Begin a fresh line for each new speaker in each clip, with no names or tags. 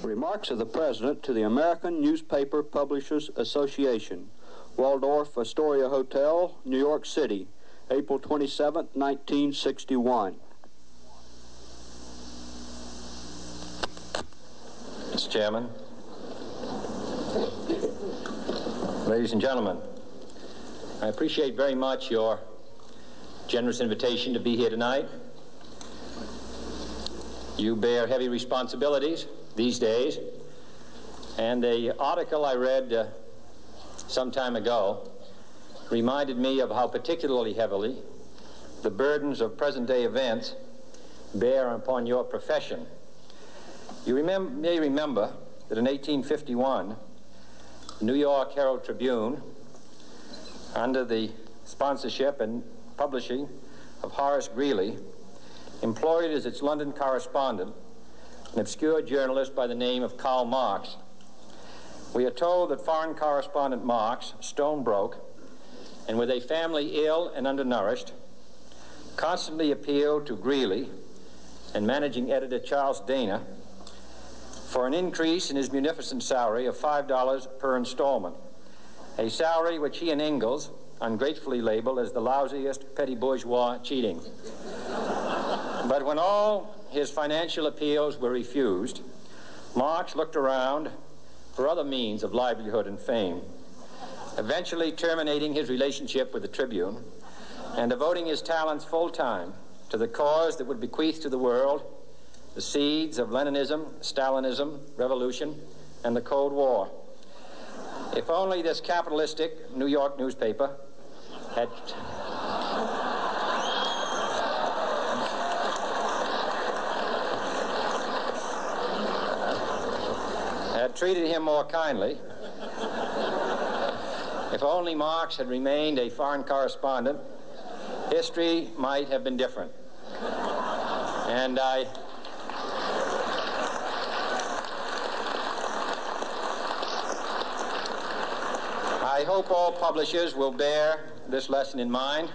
Remarks of the President to the American Newspaper Publishers Association, Waldorf Astoria Hotel, New York City, April 27, 1961.
Mr. Chairman, ladies and gentlemen, I appreciate very much your generous invitation to be here tonight. You bear heavy responsibilities these days, and the article I read some time ago reminded me of how particularly heavily the burdens of present-day events bear upon your profession. You may remember that in 1851, the New York Herald Tribune, under the sponsorship and publishing of Horace Greeley, employed as its London correspondent an obscure journalist by the name of Karl Marx. We are told that foreign correspondent Marx, stone broke, and with a family ill and undernourished, constantly appealed to Greeley and managing editor Charles Dana for an increase in his munificent salary of $5 per installment, a salary which he and Ingalls ungratefully labeled as the lousiest petty bourgeois cheating. But when all his financial appeals were refused, Marx looked around for other means of livelihood and fame, eventually terminating his relationship with the Tribune and devoting his talents full-time to the cause that would bequeath to the world the seeds of Leninism, Stalinism, revolution, and the Cold War. If only this capitalistic New York newspaper had treated him more kindly, if only Marx had remained a foreign correspondent, history might have been different. And I hope all publishers will bear this lesson in mind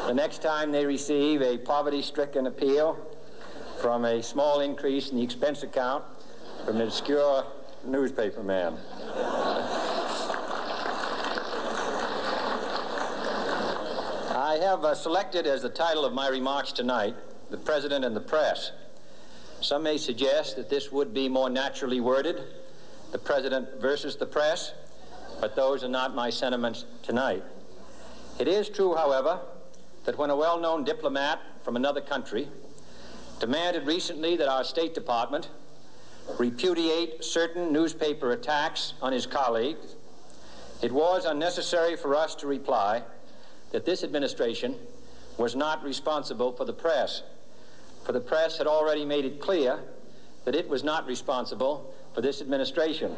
the next time they receive a poverty-stricken appeal from a small increase in the expense account from an obscure newspaper man. I have selected as the title of my remarks tonight, "The President and the Press." Some may suggest that this would be more naturally worded, "The President versus the Press," but those are not my sentiments tonight. It is true, however, that when a well-known diplomat from another country demanded recently that our State Department repudiate certain newspaper attacks on his colleagues, it was unnecessary for us to reply that this administration was not responsible for the press, for the press had already made it clear that it was not responsible for this administration.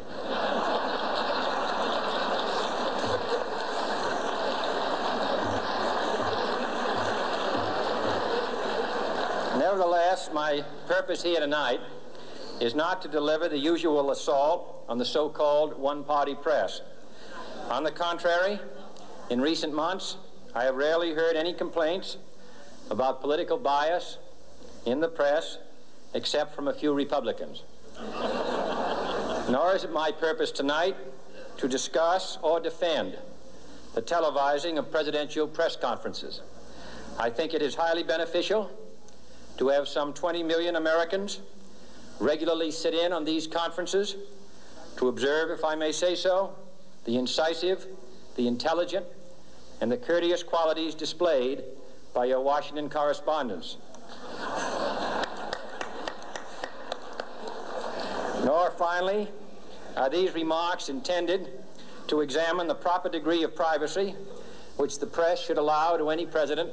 Nevertheless, my purpose here tonight is not to deliver the usual assault on the so-called one-party press. On the contrary, In recent months, I have rarely heard any complaints about political bias in the press, except from a few Republicans. Nor is it my purpose tonight to discuss or defend the televising of presidential press conferences. I think it is highly beneficial to have some 20 million Americans regularly sit in on these conferences to observe, if I may say so, the incisive, the intelligent, and the courteous qualities displayed by your Washington correspondents. Nor, finally, are these remarks intended to examine the proper degree of privacy which the press should allow to any president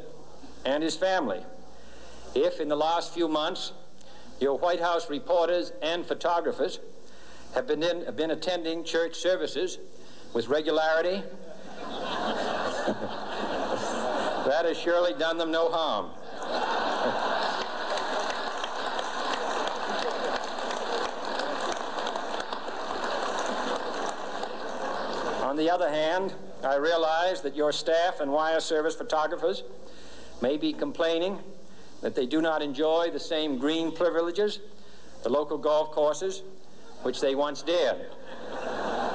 and his family. If, in the last few months, your White House reporters and photographers have been attending church services with regularity, that has surely done them no harm. On the other hand, I realize that your staff and wire service photographers may be complaining that they do not enjoy the same green privileges, the local golf courses, which they once did.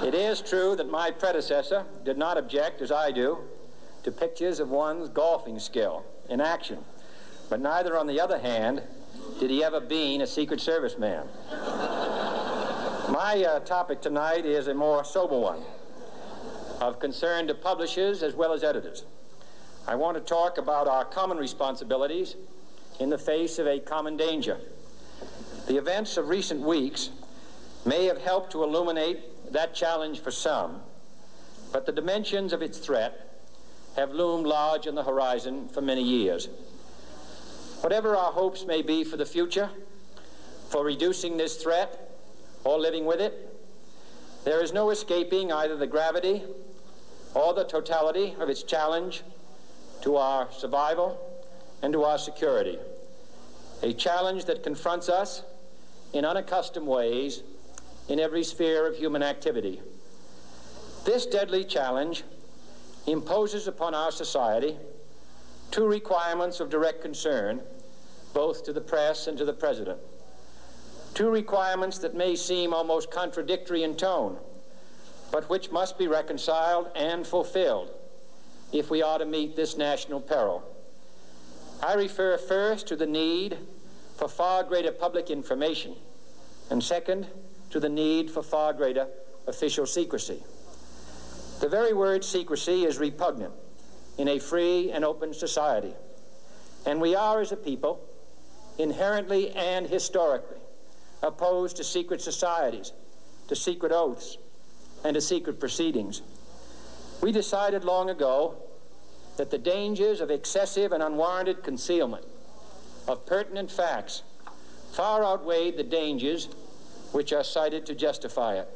It is true that my predecessor did not object, as I do, to pictures of one's golfing skill in action, but neither, on the other hand, did he ever be a Secret Service man. My topic tonight is a more sober one, of concern to publishers as well as editors. I want to talk about our common responsibilities in the face of a common danger. The events of recent weeks may have helped to illuminate that challenge for some, but the dimensions of its threat have loomed large on the horizon for many years. Whatever our hopes may be for the future, for reducing this threat or living with it, there is no escaping either the gravity or the totality of its challenge to our survival and to our security. A challenge that confronts us in unaccustomed ways in every sphere of human activity. This deadly challenge imposes upon our society two requirements of direct concern, both to the press and to the president. Two requirements that may seem almost contradictory in tone, but which must be reconciled and fulfilled if we are to meet this national peril. I refer first to the need for far greater public information, and second, to the need for far greater official secrecy. The very word secrecy is repugnant in a free and open society, and we are, as a people, inherently and historically opposed to secret societies, to secret oaths, and to secret proceedings. We decided long ago that the dangers of excessive and unwarranted concealment of pertinent facts far outweighed the dangers which are cited to justify it.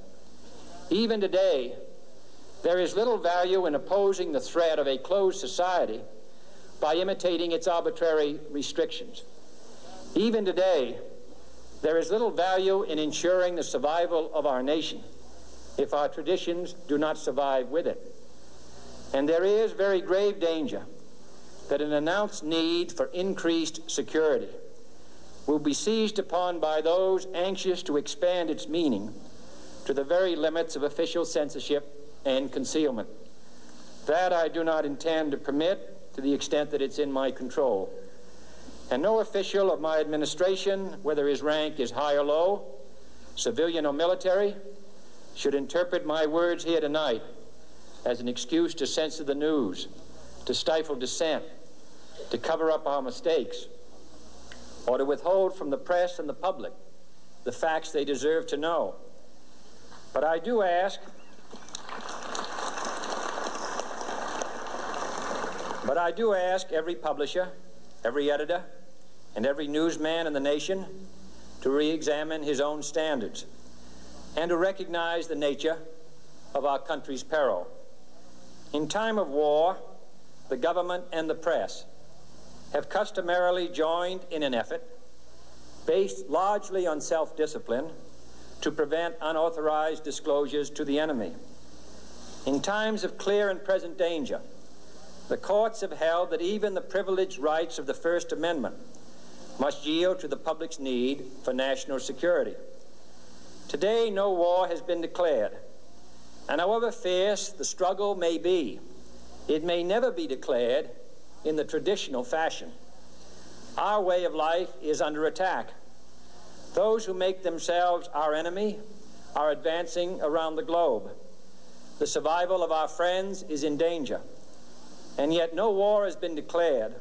Even today, there is little value in opposing the threat of a closed society by imitating its arbitrary restrictions. Even today, there is little value in ensuring the survival of our nation if our traditions do not survive with it. And there is very grave danger that an announced need for increased security will be seized upon by those anxious to expand its meaning to the very limits of official censorship and concealment. That I do not intend to permit to the extent that it's in my control. And no official of my administration, whether his rank is high or low, civilian or military, should interpret my words here tonight as an excuse to censor the news, to stifle dissent, to cover up our mistakes, or to withhold from the press and the public the facts they deserve to know. But I do ask every publisher, every editor, and every newsman in the nation to re-examine his own standards and to recognize the nature of our country's peril. In time of war, the government and the press have customarily joined in an effort based largely on self-discipline to prevent unauthorized disclosures to the enemy. In times of clear and present danger, the courts have held that even the privileged rights of the First Amendment must yield to the public's need for national security. Today, no war has been declared, and however fierce the struggle may be, it may never be declared in the traditional fashion. Our way of life is under attack. Those who make themselves our enemy are advancing around the globe. The survival of our friends is in danger, and yet no war has been declared.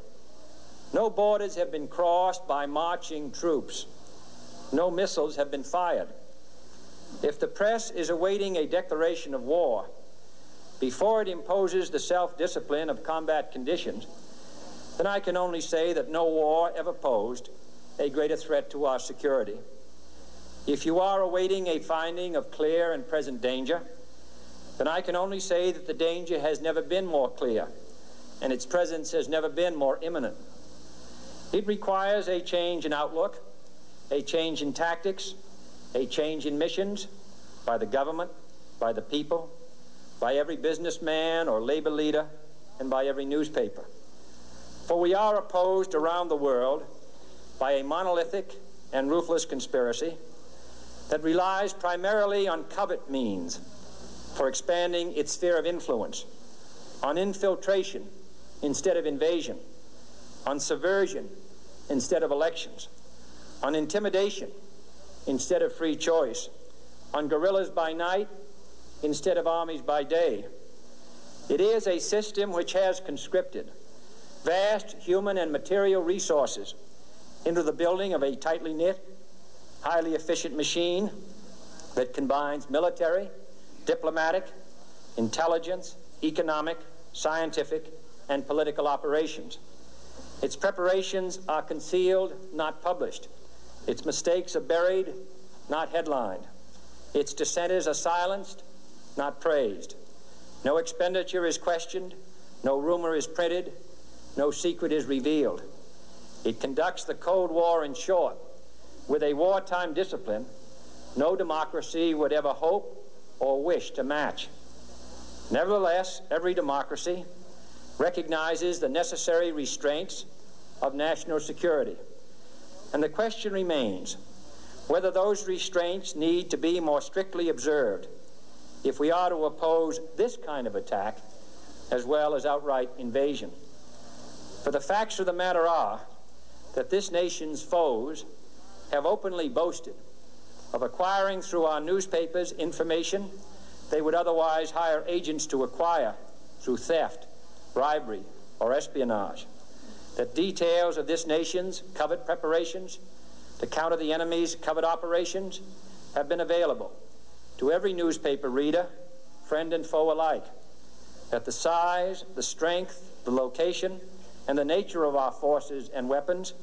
No borders have been crossed by marching troops. No missiles have been fired. If the press is awaiting a declaration of war before it imposes the self-discipline of combat conditions, then I can only say that no war ever posed a greater threat to our security. If you are awaiting a finding of clear and present danger, then I can only say that the danger has never been more clear, and its presence has never been more imminent. It requires a change in outlook, a change in tactics, a change in missions by the government, by the people, by every businessman or labor leader, and by every newspaper. For we are opposed around the world by a monolithic and ruthless conspiracy that relies primarily on covert means for expanding its sphere of influence, on infiltration instead of invasion, on subversion instead of elections, on intimidation instead of free choice, on guerrillas by night instead of armies by day. It is a system which has conscripted vast human and material resources into the building of a tightly knit, highly efficient machine that combines military, diplomatic, intelligence, economic, scientific, and political operations. Its preparations are concealed, not published. Its mistakes are buried, not headlined. Its dissenters are silenced, not praised. No expenditure is questioned, no rumor is printed, no secret is revealed. It conducts the Cold War, in short, with a wartime discipline no democracy would ever hope or wish to match. Nevertheless, every democracy recognizes the necessary restraints of national security. And the question remains whether those restraints need to be more strictly observed if we are to oppose this kind of attack as well as outright invasion. For the facts of the matter are that this nation's foes have openly boasted of acquiring through our newspapers information they would otherwise hire agents to acquire through theft, bribery, or espionage. That details of this nation's covert preparations to counter the enemy's covert operations have been available to every newspaper reader, friend and foe alike. That the size, the strength, the location, and the nature of our forces and weapons,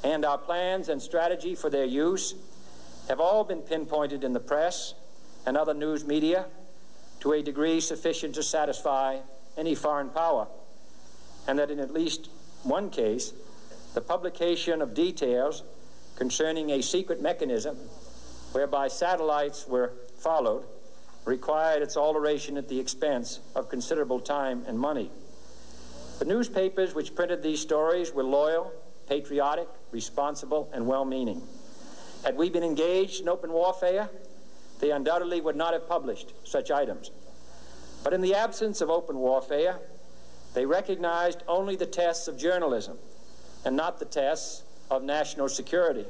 and our plans and strategy for their use, have all been pinpointed in the press and other news media to a degree sufficient to satisfy any foreign power, and that in at least one case, the publication of details concerning a secret mechanism whereby satellites were followed required its alteration at the expense of considerable time and money. The newspapers which printed these stories were loyal, patriotic, responsible, and well-meaning. Had we been engaged in open warfare, they undoubtedly would not have published such items. But in the absence of open warfare, they recognized only the tests of journalism and not the tests of national security.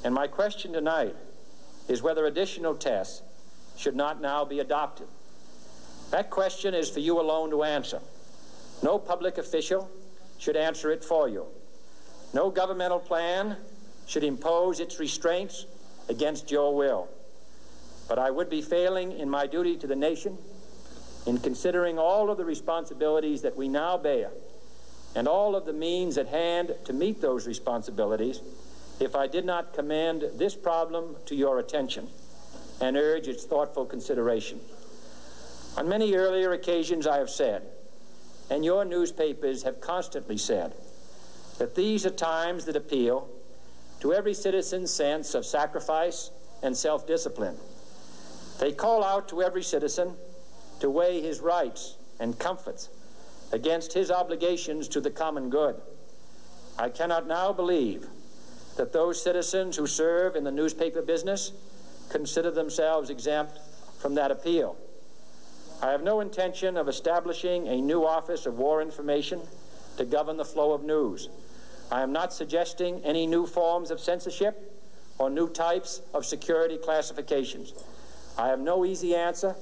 And my question tonight is whether additional tests should not now be adopted. That question is for you alone to answer. No public official should answer it for you. No governmental plan should impose its restraints against your will. But I would be failing in my duty to the nation in considering all of the responsibilities that we now bear and all of the means at hand to meet those responsibilities if I did not commend this problem to your attention and urge its thoughtful consideration. On many earlier occasions I have said, and your newspapers have constantly said, that these are times that appeal to every citizen's sense of sacrifice and self-discipline. They call out to every citizen to weigh his rights and comforts against his obligations to the common good. I cannot now believe that those citizens who serve in the newspaper business consider themselves exempt from that appeal. I have no intention of establishing a new Office of War Information to govern the flow of news. I am not suggesting any new forms of censorship or new types of security classifications. I have no easy answer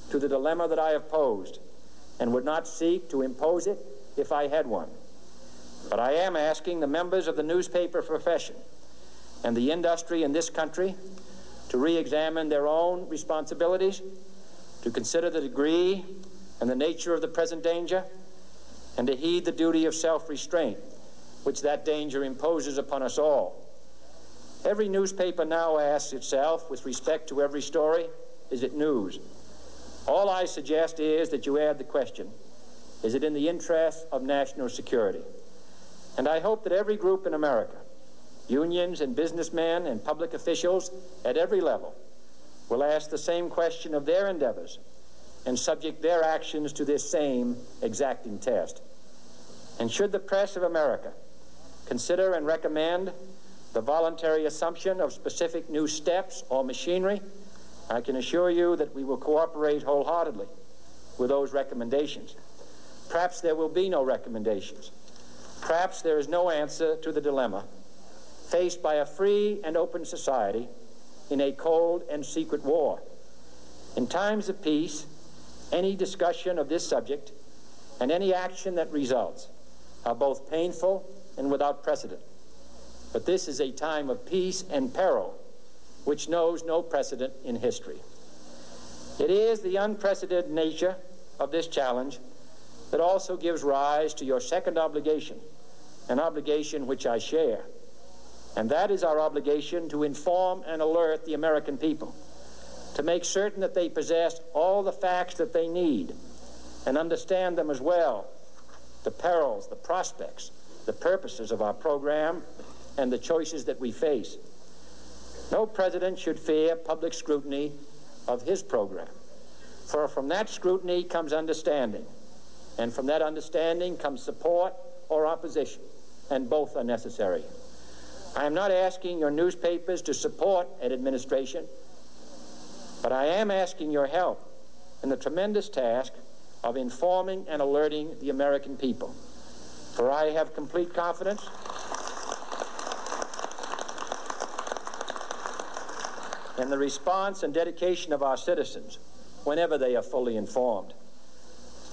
to the dilemma that I have posed and would not seek to impose it if I had one. But I am asking the members of the newspaper profession and the industry in this country to re-examine their own responsibilities, to consider the degree and the nature of the present danger, and to heed the duty of self-restraint, which that danger imposes upon us all. Every newspaper now asks itself, with respect to every story, is it news? All I suggest is that you add the question, is it in the interest of national security? And I hope that every group in America, unions and businessmen and public officials at every level, will ask the same question of their endeavors and subject their actions to this same exacting test. And should the press of America consider and recommend the voluntary assumption of specific new steps or machinery, I can assure you that we will cooperate wholeheartedly with those recommendations. Perhaps there will be no recommendations. Perhaps there is no answer to the dilemma faced by a free and open society in a cold and secret war. In times of peace, any discussion of this subject and any action that results are both painful and without precedent. But this is a time of peace and peril which knows no precedent in history. It is the unprecedented nature of this challenge that also gives rise to your second obligation, an obligation which I share, and that is our obligation to inform and alert the American people, to make certain that they possess all the facts that they need and understand them as well, the perils, the prospects, the purposes of our program, and the choices that we face. No president should fear public scrutiny of his program, for from that scrutiny comes understanding, and from that understanding comes support or opposition, and both are necessary. I am not asking your newspapers to support an administration, but I am asking your help in the tremendous task of informing and alerting the American people. For I have complete confidence in the response and dedication of our citizens whenever they are fully informed.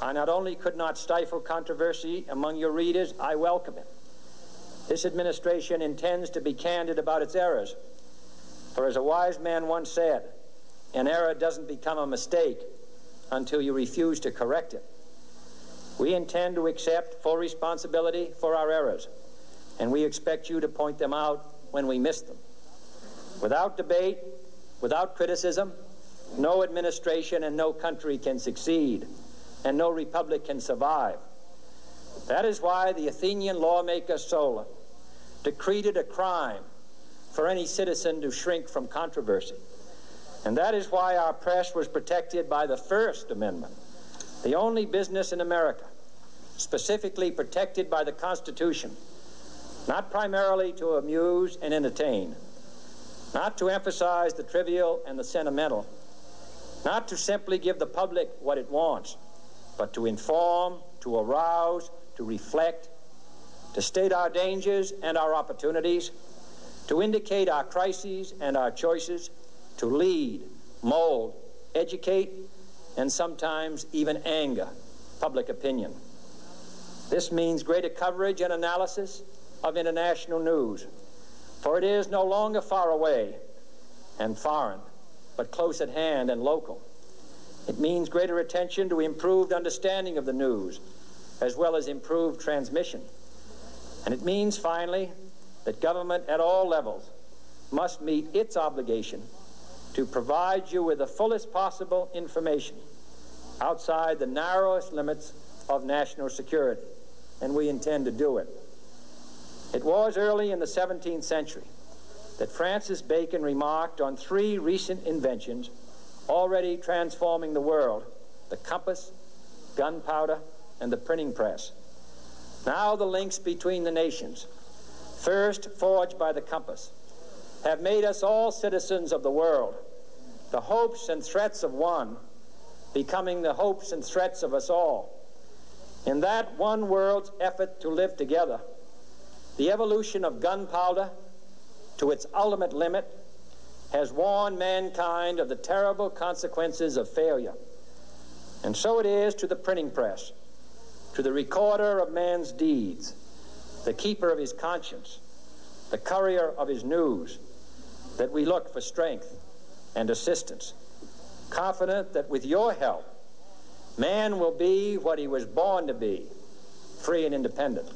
I not only could not stifle controversy among your readers, I welcome it. This administration intends to be candid about its errors. For as a wise man once said, an error doesn't become a mistake until you refuse to correct it. We intend to accept full responsibility for our errors, and we expect you to point them out when we miss them. Without debate, without criticism, no administration and no country can succeed, and no republic can survive. That is why the Athenian lawmaker Solon decreed it a crime for any citizen to shrink from controversy. And that is why our press was protected by the First Amendment, the only business in America specifically protected by the Constitution, not primarily to amuse and entertain, not to emphasize the trivial and the sentimental, not to simply give the public what it wants, but to inform, to arouse, to reflect, to state our dangers and our opportunities, to indicate our crises and our choices, to lead, mold, educate, and sometimes even anger public opinion. This means greater coverage and analysis of international news, for it is no longer far away and foreign, but close at hand and local. It means greater attention to improved understanding of the news, as well as improved transmission. And it means, finally, that government at all levels must meet its obligation to provide you with the fullest possible information outside the narrowest limits of national security, and we intend to do it. It was early in the 17th century that Francis Bacon remarked on three recent inventions already transforming the world, the compass, gunpowder, and the printing press. Now the links between the nations, first forged by the compass, have made us all citizens of the world, the hopes and threats of one becoming the hopes and threats of us all. In that one world's effort to live together, the evolution of gunpowder to its ultimate limit has warned mankind of the terrible consequences of failure. And so it is to the printing press, to the recorder of man's deeds, the keeper of his conscience, the courier of his news, that we look for strength and assistance, confident that with your help, man will be what he was born to be, free and independent.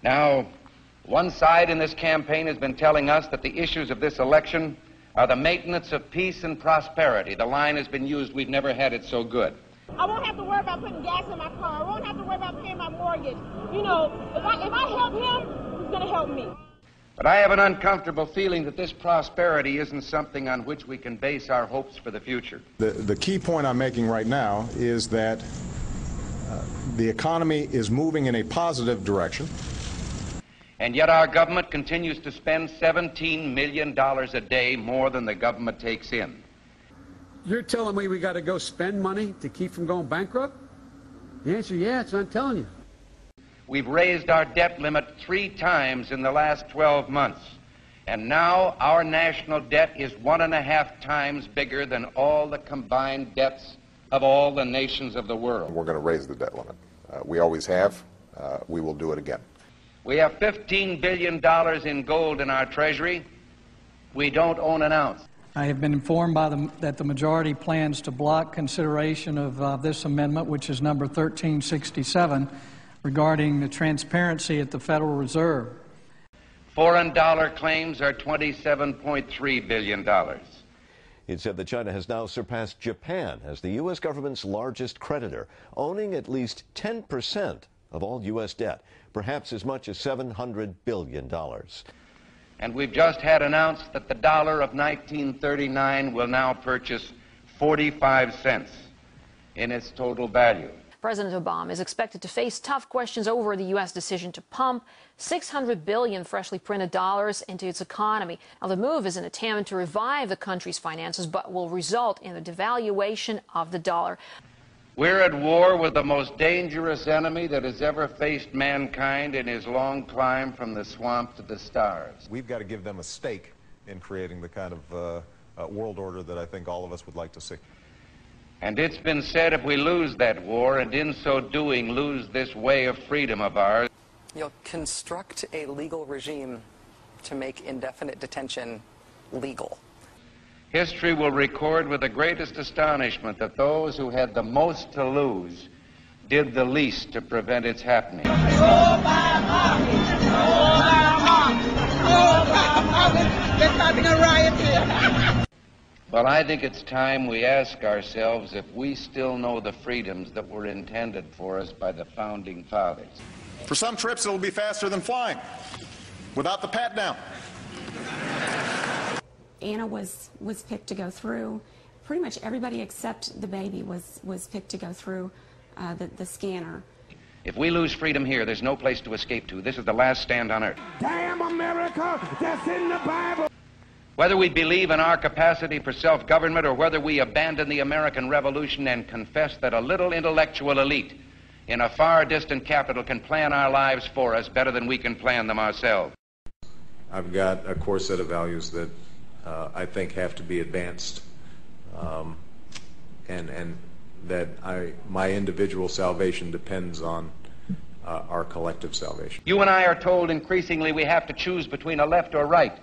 Now, one side in this campaign has been telling us that the issues of this election are the maintenance of peace and prosperity. The line has been used, we've never had it so good.
I won't have to worry about putting gas in my car. I won't have to worry about paying my mortgage. You know, if I help him, he's going to help me.
But I have an uncomfortable feeling that this prosperity isn't something on which we can base our hopes for the future.
The key point I'm making right now is that the economy is moving in a positive direction.
And yet our government continues to spend $17 million a day more than the government takes in.
You're telling me we got to go spend money to keep from going bankrupt? The answer is yes, I'm telling you.
We've raised our debt limit 3 times in the last 12 months. And now our national debt is 1.5 times bigger than all the combined debts of all the nations of the world.
We're going to raise the debt limit. We always have. We will do it again.
We have $15 billion in gold in our treasury. We don't own an ounce.
I have been informed that the majority plans to block consideration of this amendment, which is number 1367, regarding the transparency at the Federal Reserve.
Foreign dollar claims are $27.3 billion.
It said that China has now surpassed Japan as the U.S. government's largest creditor, owning at least 10% of all U.S. debt, perhaps as much as $700 billion.
And we've just had announced that the dollar of 1939 will now purchase 45 cents in its total value.
President Obama is expected to face tough questions over the U.S. decision to pump $600 billion freshly printed dollars into its economy. Now, the move is an attempt to revive the country's finances, but will result in a devaluation of the dollar.
We're at war with the most dangerous enemy that has ever faced mankind in his long climb from the swamp to the stars.
We've got to give them a stake in creating the kind of world order that I think all of us would like to see.
And it's been said if we lose that war, and in so doing lose this way of freedom of ours,
you'll construct a legal regime to make indefinite detention legal.
history will record with the greatest astonishment that those who had the most to lose did the least to prevent its happening. But I think it's time we ask ourselves if we still know the freedoms that were intended for us by the Founding Fathers.
For some trips, it'll be faster than flying, without the pat-down.
Anna was picked to go through. Pretty much everybody except the baby was picked to go through the scanner.
If we lose freedom here, there's no place to escape to. This is the last stand on earth.
Damn America, that's in the Bible.
Whether we believe in our capacity for self-government or whether we abandon the American Revolution and confess that a little intellectual elite in a far distant capital can plan our lives for us better than we can plan them ourselves.
I've got a core set of values that I think have to be advanced, and that my individual salvation depends on our collective salvation.
You and I are told increasingly we have to choose between a left or right.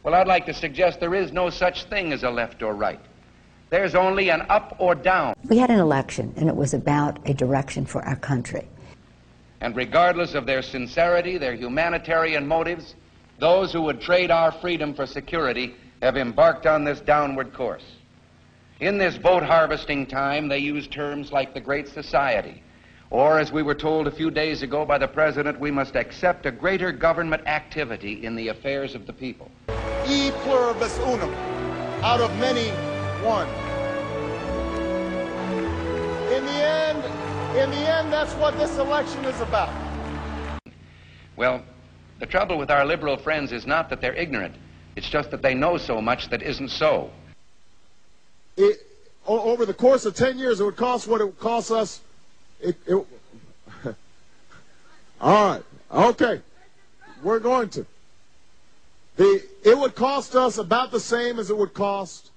Well, I'd like to suggest there is no such thing as a left or right. There's only an up or down.
We had an election, and it was about a direction for our country.
And regardless of their sincerity, their humanitarian motives, those who would trade our freedom for security have embarked on this downward course. In this vote harvesting time, they use terms like the Great Society, or, as we were told a few days ago by the President, we must accept a greater government activity in the affairs of the people.
E pluribus unum, out of many, one. In the end, that's what this election is about.
Well, the trouble with our liberal friends is not that they're ignorant. It's just that they know so much that isn't so.
Over the course of 10 years, it would cost what it would cost us. All right, okay, we're going to. It would cost us about the same as it would cost